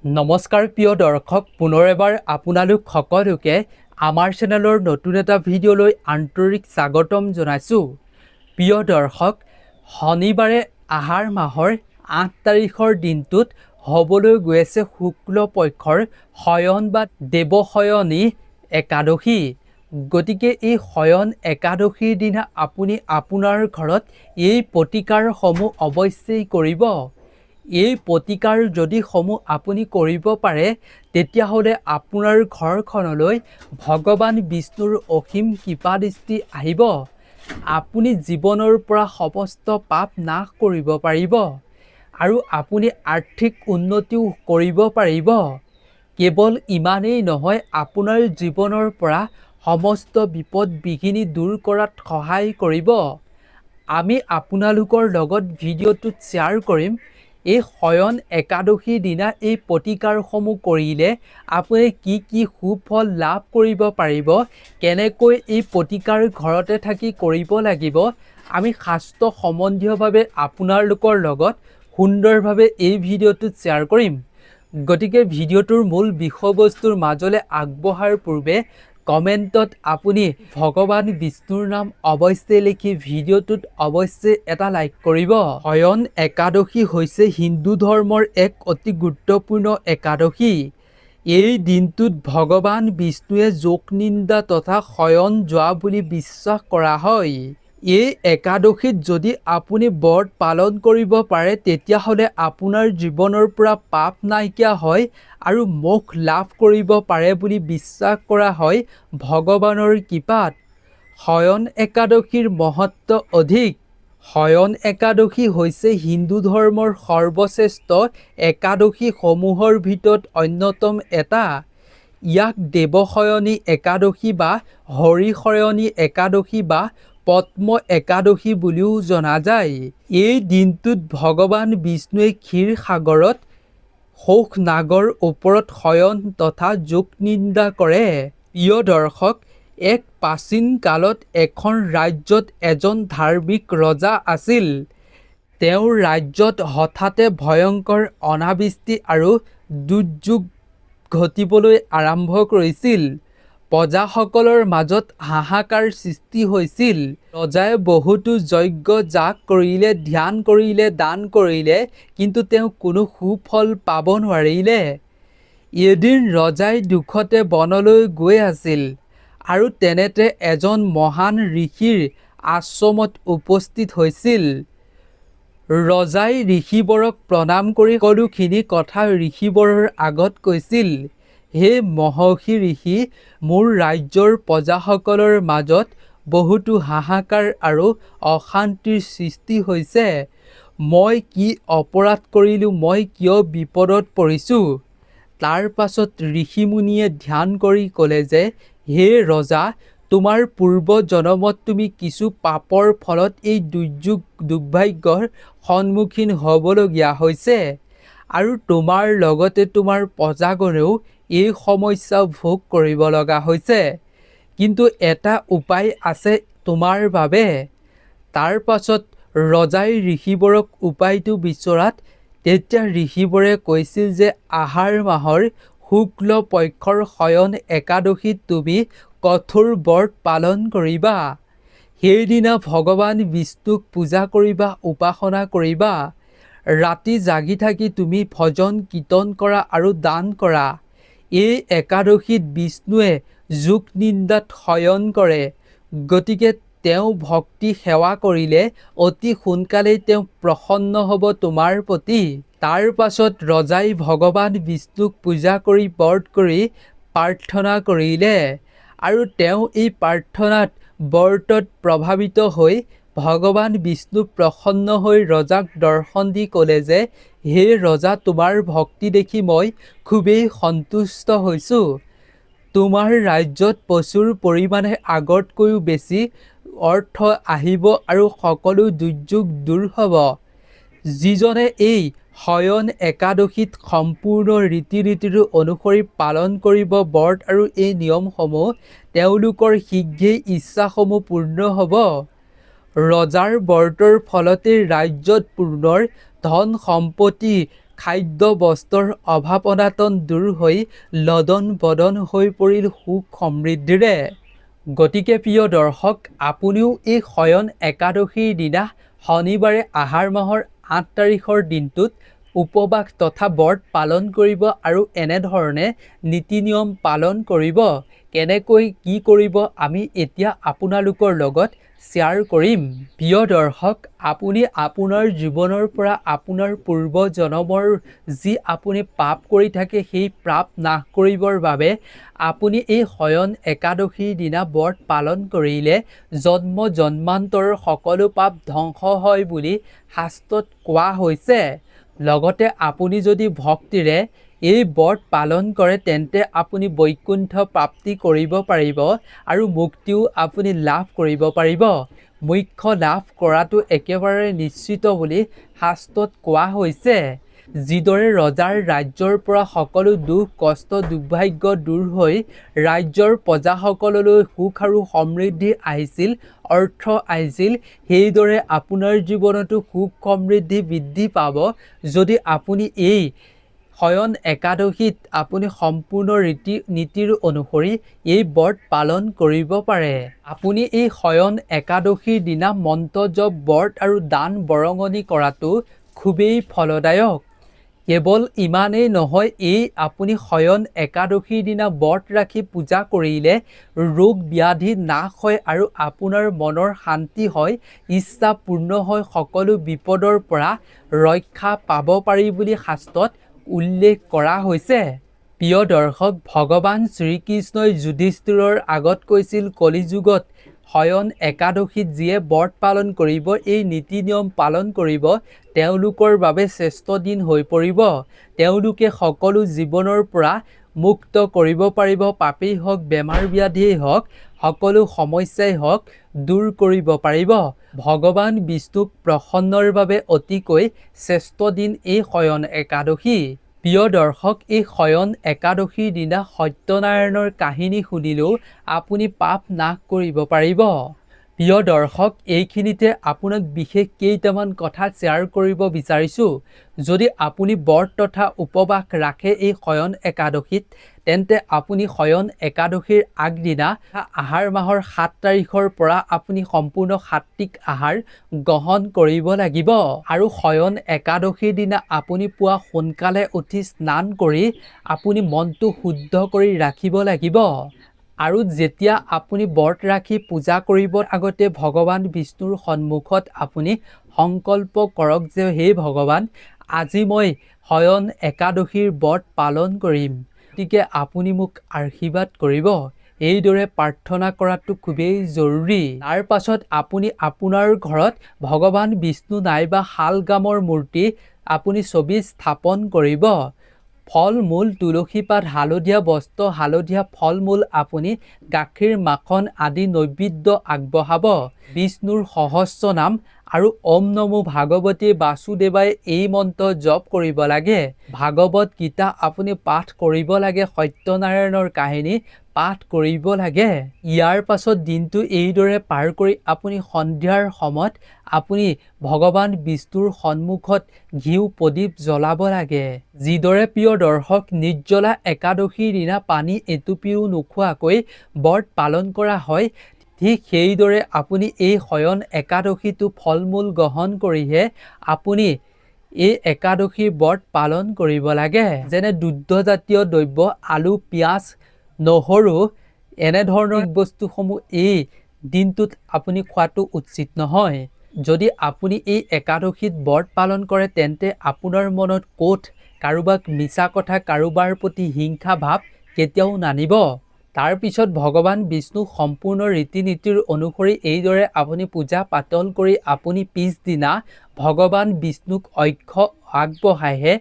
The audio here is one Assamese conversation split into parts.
নমস্কাৰ প্ৰিয় দৰ্শক, পুনৰ এবাৰ আপোনালোক সকলোকে আমাৰ চেনেলৰ নতুন এটা ভিডিঅ'লৈ আন্তৰিক স্বাগতম জনাইছোঁ। প্ৰিয় দৰ্শক, শনিবাৰে আহাৰ মাহৰ ৮ তাৰিখৰ দিনটোত হ'বলৈ গৈ আছে শুক্ল পক্ষৰ শয়ন বা দেৱশয়নী একাদশী। গতিকে এই শয়ন একাদশীৰ দিনা আপুনি আপোনাৰ ঘৰত এই প্ৰতিকাৰসমূহ অৱশ্যেই কৰিব। এই প্ৰতিকাৰ যদি আপুনি কৰিব পাৰে, তেতিয়াহ'লে আপোনাৰ ঘৰখনলৈ ভগৱান বিষ্ণুৰ অসীম কৃপাদৃষ্টি আহিব। আপুনি জীৱনৰ পৰা সমস্ত পাপ নাশ কৰিব পাৰিব আৰু আপুনি আৰ্থিক উন্নতিও কৰিব পাৰিব। কেৱল ইমানেই নহয়, আপোনাৰ জীৱনৰ পৰা সমস্ত বিপদ বিঘিনি দূৰ কৰাত সহায় কৰিব। আমি আপোনালোকৰ লগত ভিডিঅ'টোত শ্বেয়াৰ কৰিম এই শয়ন একাদশীৰ দিনা এই প্ৰতিকাৰসমূহ কৰিলে আপুনি কি সুফল লাভ কৰিব পাৰিব, কেনেকৈ এই প্ৰতিকাৰ ঘৰতে থাকি কৰিব লাগিব, আমি শাস্ত্ৰ সম্বন্ধীয়ভাৱে আপোনালোকৰ লগত সুন্দৰভাৱে এই ভিডিঅ'টোত শ্বেয়াৰ কৰিম। গতিকে ভিডিঅ'টোৰ মূল বিষয়বস্তুৰ মাজলৈ আগবঢ়াৰ পূৰ্বে কমেণ্টত আপুনি ভগৱান বিষ্ণুৰ নাম অৱশ্যেই লিখি ভিডিঅ'টোত অৱশ্যেই এটা লাইক কৰিব। শয়ন একাদশী হৈছে হিন্দু ধৰ্মৰ এক অতি গুৰুত্বপূৰ্ণ একাদশী। এই দিনটোত ভগৱান বিষ্ণুৱে যোগ নিন্দা তথা শয়ন যোৱা বুলি বিশ্বাস কৰা হয়। এই একাদশীত যদি আপুনি ব্ৰত পালন কৰিব পাৰে, তেতিয়াহ'লে আপোনাৰ জীৱনৰ পৰা পাপ নাইকিয়া হয় আৰু মোক্ষ লাভ কৰিব পাৰে বুলি বিশ্বাস কৰা হয় ভগৱানৰ কৃপাত। শয়ন একাদশীৰ মহত্ব অধিক। শয়ন একাদশী হৈছে হিন্দু ধৰ্মৰ সৰ্বশ্ৰেষ্ঠ একাদশীসমূহৰ ভিতৰত অন্যতম এটা। ইয়াক দেৱশয়নী একাদশী বা হৰিশয়নী একাদশী বা পদ্ম একাদশী বুলিও জনা যায়। এই দিনটোত ভগৱান বিষ্ণুৱে ক্ষীৰ সাগৰত শোক নাগৰ ওপৰত শয়ন তথা যোগ নিন্দা কৰে। প্ৰিয় দৰ্শক, এক প্ৰাচীন কালত এখন ৰাজ্যত এজন ধাৰ্মিক ৰজা আছিল। তেওঁৰ ৰাজ্যত হঠাতে ভয়ংকৰ অনাবৃষ্টি আৰু দুৰ্যোগ ঘটিবলৈ আৰম্ভ কৰিছিল। প্ৰজাসকলৰ মাজত হাহাকাৰ সৃষ্টি হৈছিল। ৰজাই বহুতো যজ্ঞ যাগ কৰিলে, ধ্যান কৰিলে, দান কৰিলে, কিন্তু তেওঁ কোনো সুফল পাব নোৱাৰিলে। এদিন ৰজাই দুখতে বনলৈ গৈ আছিল আৰু তেনেতে এজন মহান ঋষিৰ আশ্ৰমত উপস্থিত হৈছিল। ৰজাই ঋষিবৰক প্ৰণাম কৰি সকলোখিনি কথা ঋষিবৰৰ আগত কৈছিল। হে মহৰ্ষি ঋষি, মোৰ ৰাজ্যৰ প্ৰজাসকলৰ মাজত বহুতো হাহাকাৰ আৰু অশান্তিৰ সৃষ্টি হৈছে। মই কি অপৰাধ কৰিলোঁ, মই কিয় বিপদত পৰিছোঁ? তাৰ পাছত ঋষিমুনিয়ে ধ্যান কৰি ক'লে যে, হে ৰজা, তোমাৰ পূৰ্ব জনমত তুমি কিছু পাপৰ ফলত এই দুৰ্যোগ দুৰ্ভাগ্যৰ সন্মুখীন হ'বলগীয়া হৈছে আৰু তোমাৰ লগতে তোমাৰ প্ৰজাগণেও এই সমস্যা ভোগ কৰিব লগা হৈছে। কিন্তু এটা উপায় আছে তোমাৰ বাবে। তাৰ পাছত ৰজাই ঋষিবৰক উপায়টো বিচৰাত তেতিয়া ঋষিবৰে কৈছিল যে আহাৰ মাহৰ শুক্ল পক্ষৰ শয়ন একাদশীত তুমি কঠোৰ ব্ৰত পালন কৰিবা। সেইদিনা ভগৱান বিষ্ণুক পূজা কৰিবা, উপাসনা কৰিবা। ৰাতি জাগি থাকি তুমি ভজন কীৰ্তন কৰা আৰু দান কৰা। এই একাদশীত বিষ্ণুৱে যোগ নিন্দাত শয়ন কৰে। গতিকে তেওঁ ভক্তি সেৱা কৰিলে অতি সোনকালেই তেওঁ প্ৰসন্ন হ'ব তোমাৰ প্ৰতি। তাৰ পাছত ৰজাই ভগৱান বিষ্ণুক পূজা কৰি ব্ৰত কৰি প্ৰাৰ্থনা কৰিলে আৰু তেওঁ এই প্ৰাৰ্থনাত ব্ৰতত প্ৰভাৱিত হৈ ভগৱান বিষ্ণু প্ৰসন্ন হৈ ৰজাক দৰ্শন দি ক'লে যে, হে ৰজা, তোমাৰ ভক্তি দেখি মই খুবেই সন্তুষ্ট হৈছোঁ। তোমাৰ ৰাজ্যত প্ৰচুৰ পৰিমাণে আগতকৈও বেছি অৰ্থ আহিব আৰু সকলো দুৰ্যোগ দূৰ হ'ব। যিজনে এই শয়ন একাদশীত সম্পূৰ্ণ ৰীতি নীতিৰ অনুসৰি পালন কৰিব ব্ৰত আৰু এই নিয়মসমূহ, তেওঁলোকৰ শীঘ্ৰেই ইচ্ছাসমূহ পূৰ্ণ হ'ব। ৰজাৰ ব্ৰতৰ ফলতে ৰাজ্যত পুনৰ ধন সম্পত্তি খাদ্য বস্ত্ৰৰ অভাৱ অনাটন দূৰ হৈ লদন বদন হৈ পৰিল সুখ সমৃদ্ধিৰে। গতিকে প্ৰিয় দৰ্শক, আপুনিও এই শয়ন একাদশীৰ দিনা শনিবাৰে আহাৰ মাহৰ ৮ তাৰিখৰ দিনটোত উপবাস তথা ব্ৰত পালন কৰিব আৰু এনেধৰণে নীতি নিয়ম পালন কৰিব। কেনেকৈ কি কৰিব আমি এতিয়া আপোনালোকৰ লগত শ্বেয়াৰ কৰিম। প্ৰিয় দৰ্শক, আপুনি আপোনাৰ জীৱনৰ পৰা আপোনাৰ পূৰ্ব জনমৰ যি আপুনি পাপ কৰি থাকে সেই পাপ নাশ কৰিবৰ বাবে আপুনি এই শয়ন একাদশীৰ দিনা ব্ৰত পালন কৰিলে জন্ম জন্মান্তৰৰ সকলো পাপ ধ্বংস হয় বুলি শাস্ত্ৰত কোৱা হৈছে। লগতে আপুনি যদি ভক্তিৰে এই ব্ৰত পালন কৰে তেন্তে আপুনি বৈকুণ্ঠ প্ৰাপ্তি কৰিব পাৰিব আৰু মুক্তিও আপুনি লাভ কৰিব পাৰিব। মোক্ষ লাভ কৰাটো একেবাৰে নিশ্চিত বুলি শাস্ত্ৰত কোৱা হৈছে। যিদৰে ৰজাৰ ৰাজ্যৰ পৰা সকলো দুখ কষ্ট দুৰ্ভাগ্য দূৰ হৈ ৰাজ্যৰ প্ৰজাসকললৈ সুখ আৰু সমৃদ্ধি আহিছিল, অৰ্থ আহিছিল, সেইদৰে আপোনাৰ জীৱনতো সুখ সমৃদ্ধি বৃদ্ধি পাব যদি আপুনি এই শয়ন একাদশীত আপুনি সম্পূৰ্ণ ৰীতি নীতিৰ অনুসৰি এই ব্ৰত পালন কৰিব পাৰে। আপুনি এই শয়ন একাদশীৰ দিনা মন্ত্ৰ জপ ব্ৰত আৰু দান বৰঙণি কৰাটো খুবেই ফলদায়ক। কেৱল ইমানেই নহয়, এই আপুনি শয়ন একাদশীৰ দিনা ব্ৰত ৰাখি পূজা কৰিলে ৰোগ ব্যাধি নাশ হয় আৰু আপোনাৰ মনৰ শান্তি হয়, ইচ্ছা পূৰ্ণ হয়, সকলো বিপদৰ পৰা ৰক্ষা পাব পাৰি বুলি শাস্ত্ৰত উল্লেখ কৰা হৈছে। প্ৰিয় দৰ্শক, ভগৱান শ্ৰীকৃষ্ণই যুধিষ্ঠিৰৰ আগত কৈছিল কলিযুগত শয়ন একাদশীত যিয়ে ব্ৰত পালন কৰিব, এই নীতি নিয়ম পালন কৰিব, তেওঁলোকৰ বাবে শ্ৰেষ্ঠ দিন হৈ পৰিব। তেওঁলোকে সকলো জীৱনৰ পৰা মুক্ত কৰিব পাৰিব। পাপেই হওক, বেমাৰ ব্যাধিয়েই হওক, সকলো সমস্যাই হওক দূৰ কৰিব পাৰিব। ভগৱান বিষ্ণুক প্ৰসন্নৰ বাবে অতিকৈ শ্ৰেষ্ঠ দিন এই শয়ন একাদশী। প্ৰিয় দৰ্শক, এই শয়ন একাদশীৰ দিনা সত্যনাৰায়ণৰ কাহিনী শুনিলেও আপুনি পাপ নাশ কৰিব পাৰিব। প্ৰিয় দৰ্শক, এইখিনিতে আপোনাক বিশেষ কেইটামান কথা শ্বেয়াৰ কৰিব বিচাৰিছোঁ। যদি আপুনি ব্ৰত তথা উপবাস ৰাখে এই শয়ন একাদশীত, তেন্তে আপুনি শয়ন একাদশীৰ আগদিনা আহাৰ মাহৰ ৭ তাৰিখৰ পৰা আপুনি সম্পূৰ্ণ সাত্বিক আহাৰ গ্ৰহণ কৰিব লাগিব। আৰু শয়ন একাদশীৰ দিনা আপুনি পুৱা সোনকালে উঠি স্নান কৰি আপুনি মনটো শুদ্ধ কৰি ৰাখিব লাগিব। আৰু যেতিয়া আপুনি ব্ৰত ৰাখি পূজা কৰিবৰ আগতে ভগৱান বিষ্ণুৰ সন্মুখত আপুনি সংকল্প কৰক যে হে ভগৱান, আজি মই শয়ন একাদশীৰ ব্ৰত পালন কৰিম, গতিকে আপুনি মোক আশীৰ্বাদ কৰিব। এইদৰে প্ৰাৰ্থনা কৰাটো খুবেই জৰুৰী। তাৰ পাছত আপুনি আপোনাৰ ঘৰত ভগৱান বিষ্ণু নাইবা শালগ্ৰামৰ মূৰ্তি আপুনি ছবি স্থাপন কৰিব। ফল মূল, তুলসী পাত, হালধীয়া বস্ত্ৰ, হালধীয়া ফল মূল আপুনি গাখীৰ মাখন আদি নৈবেদ্য আগবঢ়াব। বিষ্ণুৰ সহস্ৰ নাম আৰু ওম নমো ভাগৱতী বাসুদেৱাই এই মন্ত্ৰ জপ কৰিব লাগে। ভাগৱত গীতা আপুনি পাঠ কৰিব লাগে। সত্যনাৰায়ণৰ কাহিনী পাঠ কৰিব লাগে। ইয়াৰ পাছত দিনটো এইদৰে পাৰ কৰি আপুনি সন্ধিয়াৰ সময়ত আপুনি ভগৱান বিষ্ণুৰ সন্মুখত ঘিউ প্ৰদীপ জ্বলাব লাগে। যিদৰে প্ৰিয় দৰ্শক, নিৰ্জলা একাদশীৰ দিনা পানী এটুপিও নোখোৱাকৈ ব্ৰত পালন কৰা হয়, ঠিক সেইদৰে আপুনি এই শয়ন একাদশীটো ফল মূল গ্ৰহণ কৰিহে আপুনি এই একাদশীৰ ব্ৰত পালন কৰিব লাগে। যেনে দুগ্ধজাতীয় দ্ৰব্য, আলু, পিঁয়াজ, নহৰু এনেধৰণৰ বস্তুসমূহ এই দিনটোত আপুনি খোৱাটো উচিত নহয়। যদি আপুনি এই একাদশীত ব্ৰত পালন কৰে তেন্তে আপোনাৰ মনত ক্ৰোধ, কাৰোবাক মিছা কথা, কাৰোবাৰ প্ৰতি হিংসা ভাৱ কেতিয়াও নানিব। তাৰপিছত ভগৱান বিষ্ণুক সম্পূৰ্ণ ৰীতি নীতিৰ অনুসৰি এইদৰে আপুনি পূজা পাতল কৰি আপুনি পিছদিনা ভগৱান বিষ্ণুক অৰ্ঘ্য আগবঢ়াইহে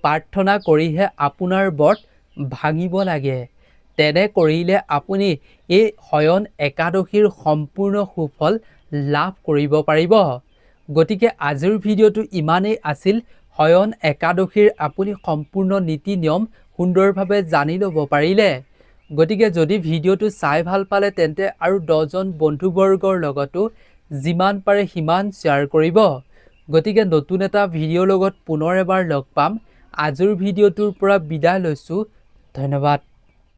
প্ৰাৰ্থনা কৰিহে আপোনাৰ ব্ৰত ভাঙিব লাগে। তেনে কৰিলে আপুনি এই শয়ন একাদশীৰ সম্পূৰ্ণ সুফল লাভ কৰিব পাৰিব। গতিকে আজিৰ ভিডিঅ'টো ইমানেই আছিল। শয়ন একাদশীৰ আপুনি সম্পূৰ্ণ নীতি নিয়ম সুন্দৰভাৱে জানি ল'ব পাৰিলে। গতিকে যদি ভিডিঅ'টো চাই ভাল পালে তেন্তে আৰু 10জন বন্ধুবৰ্গৰ লগতো যিমান পাৰে সিমান শ্বেয়াৰ কৰিব। গতিকে নতুন এটা ভিডিঅ'ৰ লগত পুনৰ এবাৰ লগ পাম। আজিৰ ভিডিঅ'টোৰ পৰা বিদায় লৈছোঁ। ধন্যবাদ।